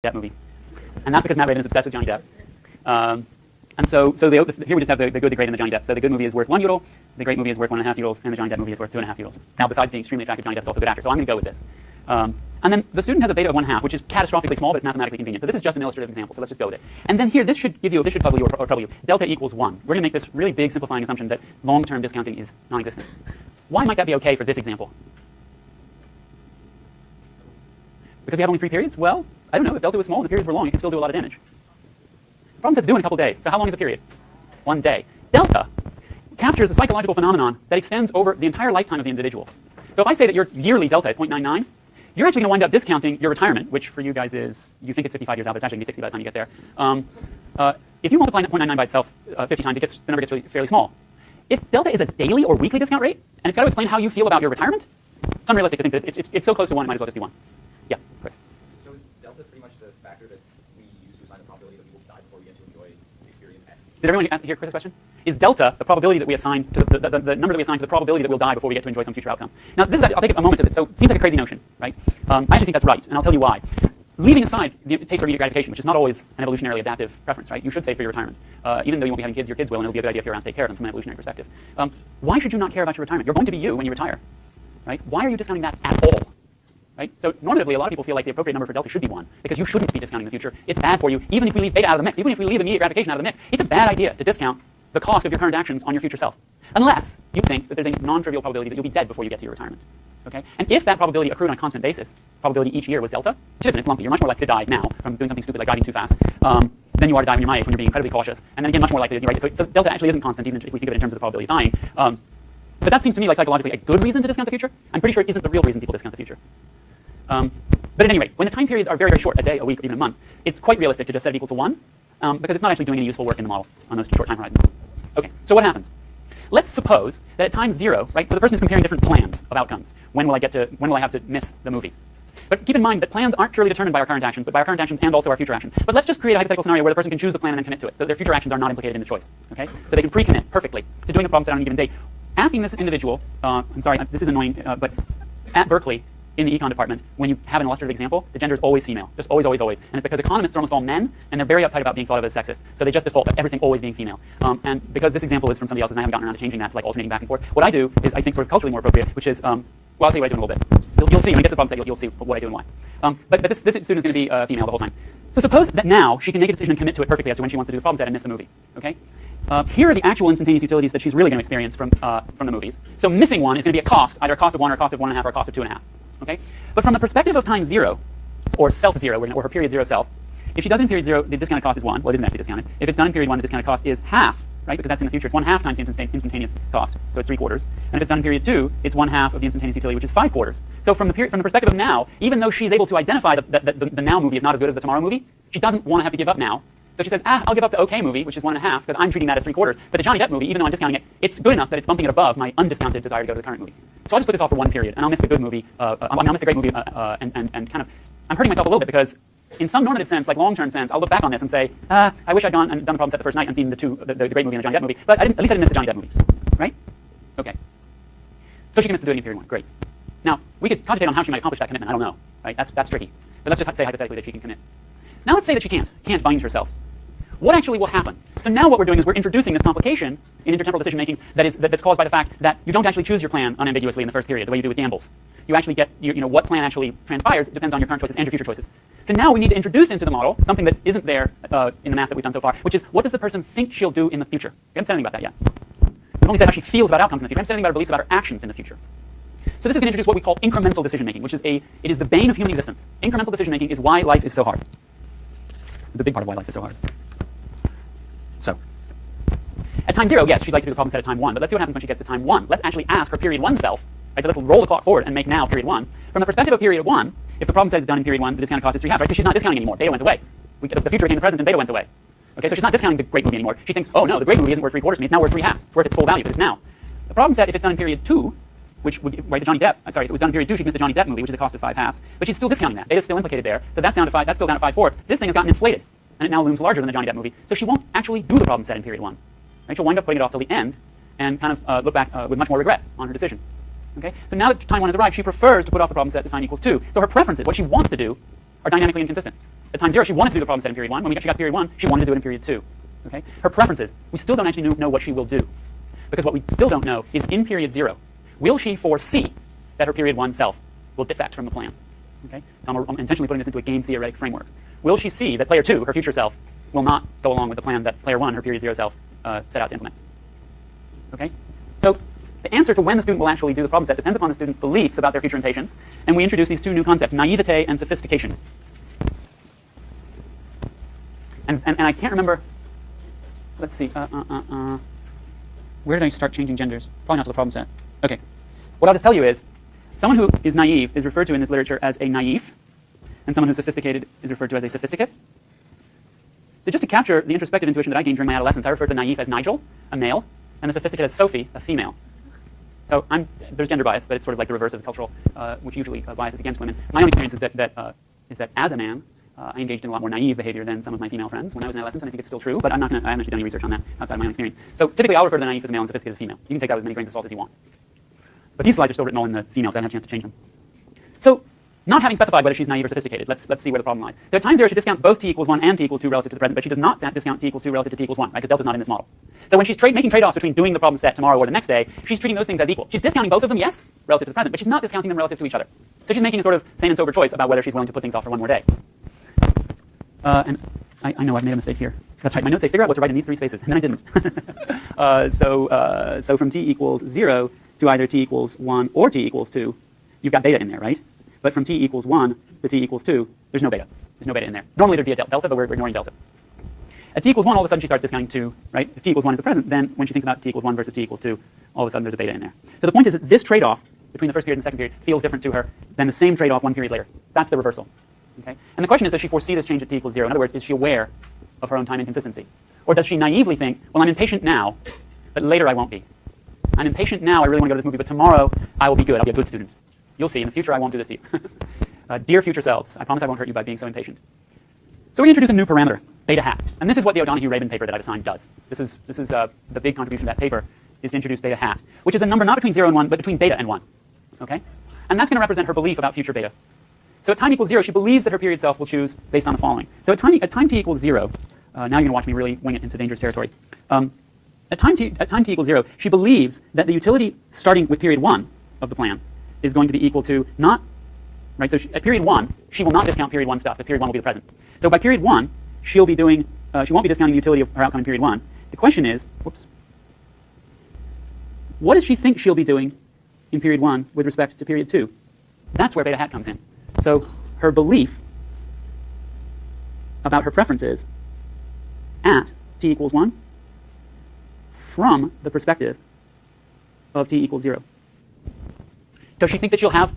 Depp movie. And that's because Matt Raven is obsessed with Johnny Depp. And so here we just have the good, the great, and the Johnny Depp. So the good movie is worth 1 euro, the great movie is worth 1.5 euros, and the Johnny Depp movie is worth 2.5 euros. Now, besides being extremely attractive, Johnny Depp is also a good actor, so I'm going to go with this. And then the student has a beta of 1/2, which is catastrophically small, but it's mathematically convenient. So this is just an illustrative example, so let's just go with it. And then here, this should puzzle you or trouble you. Delta equals 1. We're going to make this really big simplifying assumption that long-term discounting is non-existent. Why might that be okay for this example? Because we have only 3 periods? Well, I don't know. If delta was small and the periods were long, it can still do a lot of damage. The problem set's due in a couple days. So how long is a period? 1 day. Delta captures a psychological phenomenon that extends over the entire lifetime of the individual. So if I say that your yearly delta is 0.99, you're actually going to wind up discounting your retirement, which for you guys is, you think it's 55 years out, but it's actually going to be 60 by the time you get there. If you multiply 0.99 by itself 50 times, the number gets really fairly small. If delta is a daily or weekly discount rate, and it's got to explain how you feel about your retirement, it's unrealistic to think that it's so close to 1, it might as well just be 1. Yeah, Chris. So is delta pretty much the factor that we use to assign the probability that we will die before we get to enjoy experience X? Did everyone hear Chris's question? Is delta the probability that we assign to the number that we assign to the probability that we'll die before we get to enjoy some future outcome? Now, this is, I'll take a moment to this. So it seems like a crazy notion, right? I actually think that's right, and I'll tell you why. Leaving aside the taste for immediate gratification, which is not always an evolutionarily adaptive preference, right? You should save for your retirement. Even though you won't be having kids, your kids will, and it'll be a good idea if you're around to take care of them from an evolutionary perspective. Why should you not care about your retirement? You're going to be you when you retire, right? Why are you discounting that at all? Right? So normatively, a lot of people feel like the appropriate number for delta should be 1, because you shouldn't be discounting the future. It's bad for you, even if we leave beta out of the mix, even if we leave immediate gratification out of the mix. It's a bad idea to discount the cost of your current actions on your future self, unless you think that there's a non-trivial probability that you'll be dead before you get to your retirement. Okay? And if that probability accrued on a constant basis, probability each year was delta, which isn't, it's lumpy. You're much more likely to die now from doing something stupid like driving too fast than you are to die when you're my age, when you're being incredibly cautious. And then again, much more likely to, right? So delta actually isn't constant, even if we think of it in terms of the probability of dying. But that seems to me like psychologically a good reason to discount the future. I'm pretty sure it isn't the real reason people discount the future. But at any rate, when the time periods are very, very short, a day, a week, or even a month, it's quite realistic to just set it equal to 1, because it's not actually doing any useful work in the model on those short time horizons. Okay, so what happens? Let's suppose that at time 0, right, so the person is comparing different plans of outcomes. When will I have to miss the movie? But keep in mind that plans aren't purely determined by our current actions, but by our current actions and also our future actions. But let's just create a hypothetical scenario where the person can choose the plan and then commit to it, so their future actions are not implicated in the choice. Okay, so they can pre-commit perfectly to doing the problem set on any given day. Asking this individual, I'm sorry, this is annoying, but at Berkeley, in the econ department, when you have an illustrative example, the gender is always female. Just always, always, always. And it's because economists are almost all men, and they're very uptight about being thought of as sexist. So they just default to everything always being female. And because this example is from somebody else's, and I haven't gotten around to changing that to like alternating back and forth, what I do is I think sort of culturally more appropriate, which is, well, I'll tell you what I do in a little bit. You'll see, when I get to the problem set, you'll see what I do and why. But this student is going to be female the whole time. So suppose that now she can make a decision and commit to it perfectly as to when she wants to do the problem set and miss the movie. Okay? Here are the actual instantaneous utilities that she's really going to experience from the movies. So missing one is going to be a cost, either a cost of 1 or a cost of 1.5 or a cost of 2.5. Okay? But from the perspective of time 0, or self 0, or her period 0 self, if she does it in period 0, the discounted cost is 1. Well, it isn't actually discounted. If it's done in period 1, the discounted cost is half, right? Because that's in the future. It's 1/2 times the instantaneous cost, so it's 3/4. And if it's done in period 2, it's 1/2 of the instantaneous utility, which is 5/4. So from the perspective of now, even though she's able to identify that the now movie is not as good as the tomorrow movie, she doesn't want to have to give up now. So she says, I'll give up the OK movie, which is 1.5, because I'm treating that as 3/4. But the Johnny Depp movie, even though I'm discounting it, it's good enough that it's bumping it above my undiscounted desire to go to the current movie. So I'll just put this off for 1 period, and I'll miss the good movie. I'll miss the great movie, and kind of, I'm hurting myself a little bit because, in some normative sense, like long-term sense, I'll look back on this and say, I wish I'd gone and done the problem set the first night and seen the great movie and the Johnny Depp movie, but at least I didn't miss the Johnny Depp movie, right? Okay. So she commits to doing it in period 1. Great. Now we could cogitate on how she might accomplish that commitment. I don't know, right? That's tricky. But let's just say hypothetically that she can commit. Now let's say that she can't bind herself. What actually will happen? So now what we're doing is we're introducing this complication in intertemporal decision making that's caused by the fact that you don't actually choose your plan unambiguously in the first period the way you do with gambles. You actually get what plan actually transpires depends on your current choices and your future choices. So now we need to introduce into the model something that isn't there in the math that we've done so far, which is what does the person think she'll do in the future? We haven't said anything about that yet. We've only said how she feels about outcomes in the future. We haven't said anything about her beliefs about her actions in the future. So this is going to introduce what we call incremental decision making, which is it is the bane of human existence. Incremental decision making is why life is so hard. The big part of why life is so hard. So, at time 0, yes, she'd like to do the problem set at time 1, but let's see what happens when she gets to time 1. Let's actually ask her period 1 self, right? So let's roll the clock forward and make now period 1. From the perspective of period 1, if the problem set is done in period 1, the discounted cost is 3/2, right? Because she's not discounting anymore. Beta went away. The future became the present and beta went away. Okay, so she's not discounting the great movie anymore. She thinks, oh no, the great movie isn't worth 3/4 to me, it's now worth 3/2. It's worth its full value because it's now. The problem set, if it's done in period 2, which would, right, the Johnny Depp, if it was done in period 2, she'd miss the Johnny Depp movie, which is a cost of 5/2, but she's still discounting that. Beta's still implicated there, so that's still down to 5/4. This thing has gotten inflated, and it now looms larger than the Johnny Depp movie, so she won't actually do the problem set in period 1. Right? She'll wind up putting it off till the end and kind of look back with much more regret on her decision. Okay? So now that time 1 has arrived, she prefers to put off the problem set to time equals 2. So her preferences, what she wants to do, are dynamically inconsistent. At time 0, she wanted to do the problem set in period 1. When she got to period 1, she wanted to do it in period 2. Okay? Her preferences, we still don't actually know what she will do. Because what we still don't know is in period 0, will she foresee that her period 1 self will defect from the plan? Okay? So I'm intentionally putting this into a game theoretic framework. Will she see that player 2, her future self, will not go along with the plan that player 1, her period 0 self, set out to implement? Okay? So the answer to when the student will actually do the problem set depends upon the student's beliefs about their future impatience, and we introduce these two new concepts, naivete and sophistication. And I can't remember, let's see, where did I start changing genders? Probably not to the problem set. Okay. What I'll just tell you is, someone who is naive is referred to in this literature as a naif, and someone who's sophisticated is referred to as a sophisticate. So just to capture the introspective intuition that I gained during my adolescence, I refer to the naif as Nigel, a male, and the sophisticate as Sophie, a female. So there's gender bias, but it's sort of like the reverse of the cultural, which usually biases against women. My own experience is that as a man, I engaged in a lot more naive behavior than some of my female friends when I was an adolescent, and I think it's still true, but I haven't actually done any research on that outside of my own experience. So typically I'll refer to the naive as a male and sophisticated as a female. You can take that with as many grains of salt as you want. But these slides are still written all in the females. I haven't had a chance to change them. So not having specified whether she's naive or sophisticated, let's see where the problem lies. So at time 0, she discounts both t equals 1 and t equals 2 relative to the present, but she does not discount t equals 2 relative to t equals 1, right? Because delta's not in this model. So when she's making trade-offs between doing the problem set tomorrow or the next day, she's treating those things as equal. She's discounting both of them, yes, relative to the present, but she's not discounting them relative to each other. So she's making a sort of sane and sober choice about whether she's willing to put things off for one more day. And I know I've made a mistake here. That's right. My notes say figure out what to write in these three spaces, and then I didn't. So from t equals 0 to either t equals 1 or t equals 2, you've got beta in there, right? But from t equals 1 to t equals 2, there's no beta. There's no beta in there. Normally there'd be a delta, but we're ignoring delta. At t equals 1, all of a sudden she starts discounting 2, right? If t equals 1 is the present, then when she thinks about t equals 1 versus t equals 2, all of a sudden there's a beta in there. So the point is that this trade-off between the first period and the second period feels different to her than the same trade-off one period later. That's the reversal. Okay? And the question is, does she foresee this change at t equals 0? In other words, is she aware of her own time inconsistency? Or does she naively think, well, I'm impatient now, but later I won't be. I'm impatient now, I really want to go to this movie, but tomorrow I will be good. I'll be a good student. You'll see, in the future I won't do this to you. Dear future selves, I promise I won't hurt you by being so impatient. So we introduce a new parameter, beta hat. And this is what the O'Donoghue-Rabin paper that I've assigned does. This is the big contribution to that paper, is to introduce beta hat, which is a number not between 0 and 1, but between beta and 1. Okay? And that's going to represent her belief about future beta. So at time equals 0, she believes that her period self will choose based on the following. So at time t equals 0, now you're going to watch me really wing it into dangerous territory. At time t equals 0, she believes that the utility starting with period 1 of the plan is going to be equal to not, right? So at period 1, she will not discount period 1 stuff, because period 1 will be the present. So by period 1, she'll be doing, she won't be discounting the utility of her outcome in period 1. The question is, whoops, what does she think she'll be doing in period 1 with respect to period 2? That's where beta hat comes in. So her belief about her preferences at t equals 1 from the perspective of t equals 0. Does she think that she'll have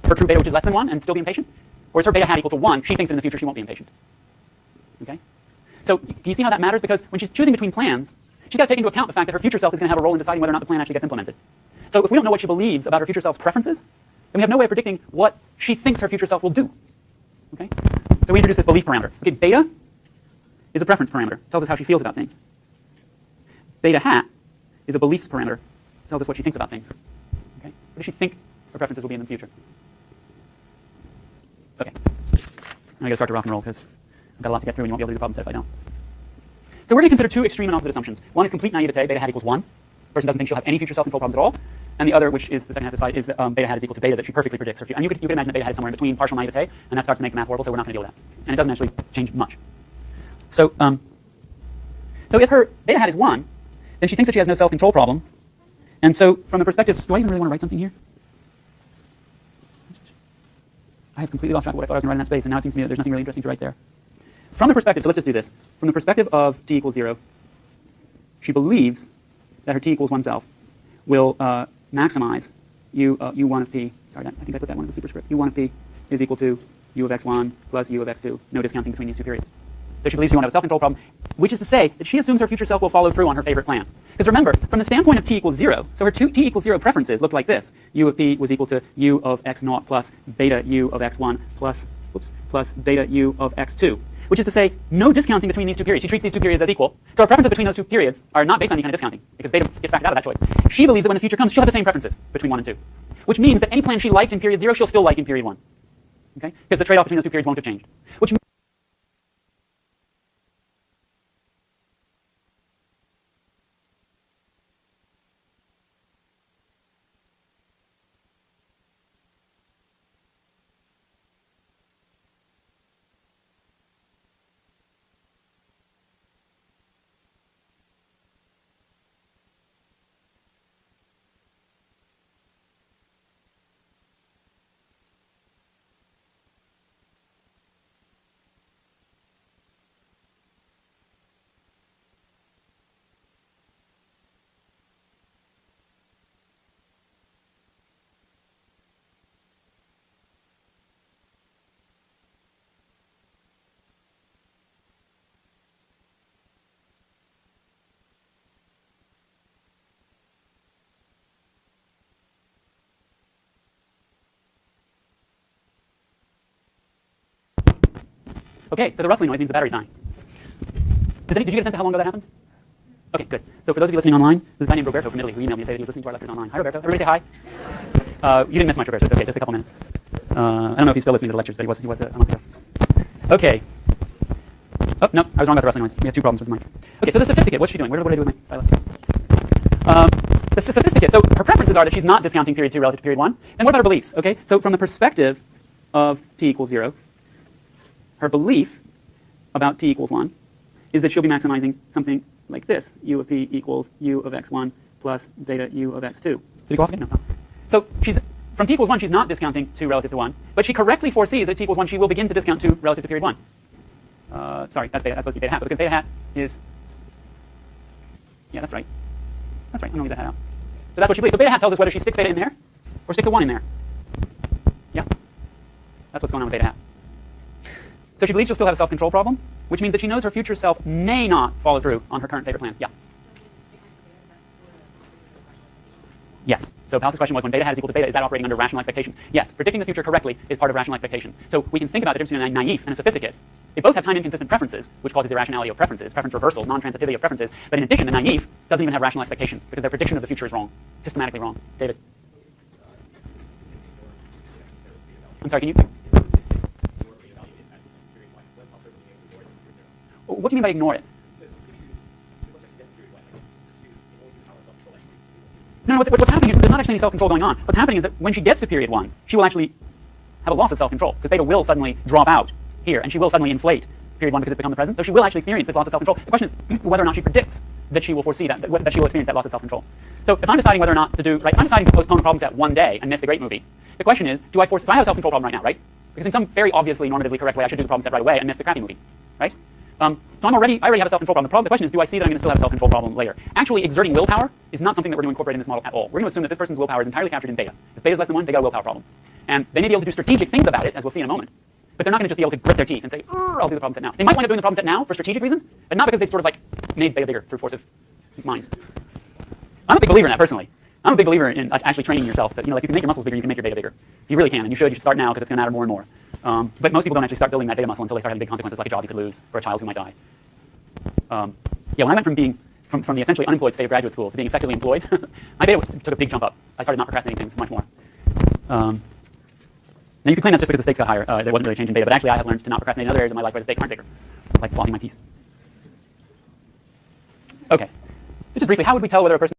her true beta, which is less than 1, and still be impatient? Or is her beta hat equal to 1? She thinks that in the future she won't be impatient. Okay? So can you see how that matters? Because when she's choosing between plans, she's got to take into account the fact that her future self is going to have a role in deciding whether or not the plan actually gets implemented. So if we don't know what she believes about her future self's preferences, then we have no way of predicting what she thinks her future self will do. Okay? So we introduce this belief parameter. Okay, beta is a preference parameter. It tells us how she feels about things. Beta hat is a beliefs parameter. It tells us what she thinks about things. Okay? What does she think her preferences will be in the future? Okay. I got to start to rock and roll because I've got a lot to get through and you won't be able to do the problem set if I don't. So we're going to consider two extreme and opposite assumptions. One is complete naivete, beta hat equals 1. The person doesn't think she'll have any future self-control problems at all. And the other, which is the second half of the slide, is that beta hat is equal to beta, that she perfectly predicts her future. And you could imagine that beta hat is somewhere in between partial naivete, and that starts to make the math horrible, so we're not going to deal with that. And it doesn't actually change much. So, so if her beta hat is 1, then she thinks that she has no self-control problem. And so from the perspective, do I even really want to write something here? I have completely lost track of what I thought I was going to write in that space, and now it seems to me that there's nothing really interesting to write there. From the perspective, so let's just do this. From the perspective of t equals 0, she believes that her t equals 1 self will maximize u1 of p. Sorry, I think I put that one as a superscript. u1 of p is equal to u of x1 plus u of x2. No discounting between these two periods. So she believes she won't have a self-control problem, which is to say that she assumes her future self will follow through on her favorite plan. Because remember, from the standpoint of t equals 0, so her t equals 0 preferences look like this. U of p was equal to u of x0 plus beta u of x1 plus beta u of x2. Which is to say, no discounting between these two periods. She treats these two periods as equal. So her preferences between those two periods are not based on any kind of discounting, because beta gets factored out of that choice. She believes that when the future comes, she'll have the same preferences between 1 and 2. Which means that any plan she liked in period 0, she'll still like in period 1. Okay? Because the trade-off between those two periods won't have changed. Which Okay, so the rustling noise means the battery's dying. Did you get a sense of how long ago that happened? Okay, good. So for those of you listening online, there's a guy named Roberto from Italy who emailed me to say that he was listening to our lectures online. Hi, Roberto. Everybody say hi. You didn't miss much, Roberto. It's okay, just a couple minutes. I don't know if he's still listening to the lectures, but he was a month ago. Okay. Oh, no, I was wrong about the rustling noise. We have two problems with the mic. Okay, so the sophisticate, what's she doing? What did I do with my stylus? The sophisticate, so her preferences are that she's not discounting period 2 relative to period 1. And what about her beliefs? Okay, so from the perspective of t equals 0, her belief about t equals 1 is that she'll be maximizing something like this. U of p equals u of x1 plus beta u of x2. Did it go off again? No. So from t equals 1, she's not discounting 2 relative to 1, but she correctly foresees that t equals 1, she will begin to discount 2 relative to period 1. Sorry, that's beta. That's supposed to be beta hat, because beta hat is... Yeah, that's right. That's right. I'm going to leave that hat out. So that's what she believes. So beta hat tells us whether she sticks beta in there or sticks a 1 in there. Yeah. That's what's going on with beta hat. So she believes she'll still have a self-control problem, which means that she knows her future self may not follow through on her current favorite plan. Yeah. Yes. So Pallas' question was, when beta hat is equal to beta, is that operating under rational expectations? Yes. Predicting the future correctly is part of rational expectations. So we can think about the difference between a naive and a sophisticate. They both have time-inconsistent preferences, which causes irrationality of preferences, preference reversals, non-transitivity of preferences. But in addition, the naive doesn't even have rational expectations because their prediction of the future is wrong, systematically wrong. David? I'm sorry, can you... What do you mean by ignore it? No, what's happening is there's not actually any self-control going on. What's happening is that when she gets to period 1, she will actually have a loss of self-control because beta will suddenly drop out here, and she will suddenly inflate period 1 because it's become the present. So she will actually experience this loss of self-control. The question is whether or not she predicts that she will foresee that she will experience that loss of self-control. So if I'm deciding whether or not to do, right, if I'm deciding to postpone a problem set 1 day and miss the great movie, the question is, so I have a self-control problem right now, right? Because in some very obviously normatively correct way, I should do the problem set right away and miss the crappy movie, right? So I already have a self-control problem. The question is, do I see that I'm going to still have a self-control problem later? Actually, exerting willpower is not something that we're going to incorporate in this model at all. We're going to assume that this person's willpower is entirely captured in beta. If beta is less than 1, they got a willpower problem. And they may be able to do strategic things about it, as we'll see in a moment. But they're not going to just be able to grit their teeth and say, I'll do the problem set now. They might wind up doing the problem set now for strategic reasons, but not because they've sort of like made beta bigger through force of mind. I'm a big believer in that, personally. I'm a big believer in actually training yourself that, like, you can make your muscles bigger, you can make your beta bigger. You really can, and you should start now because it's going to matter more and more. But most people don't actually start building that beta muscle until they start having big consequences, like a job you could lose or a child who might die. Yeah, when I went from being from the essentially unemployed state of graduate school to being effectively employed, my beta took a big jump up. I started not procrastinating things much more. Now you could claim that's just because the stakes got higher. There wasn't really a change in beta, but actually I have learned to not procrastinate in other areas of my life where the stakes aren't bigger, like flossing my teeth. Okay, just briefly, how would we tell whether a person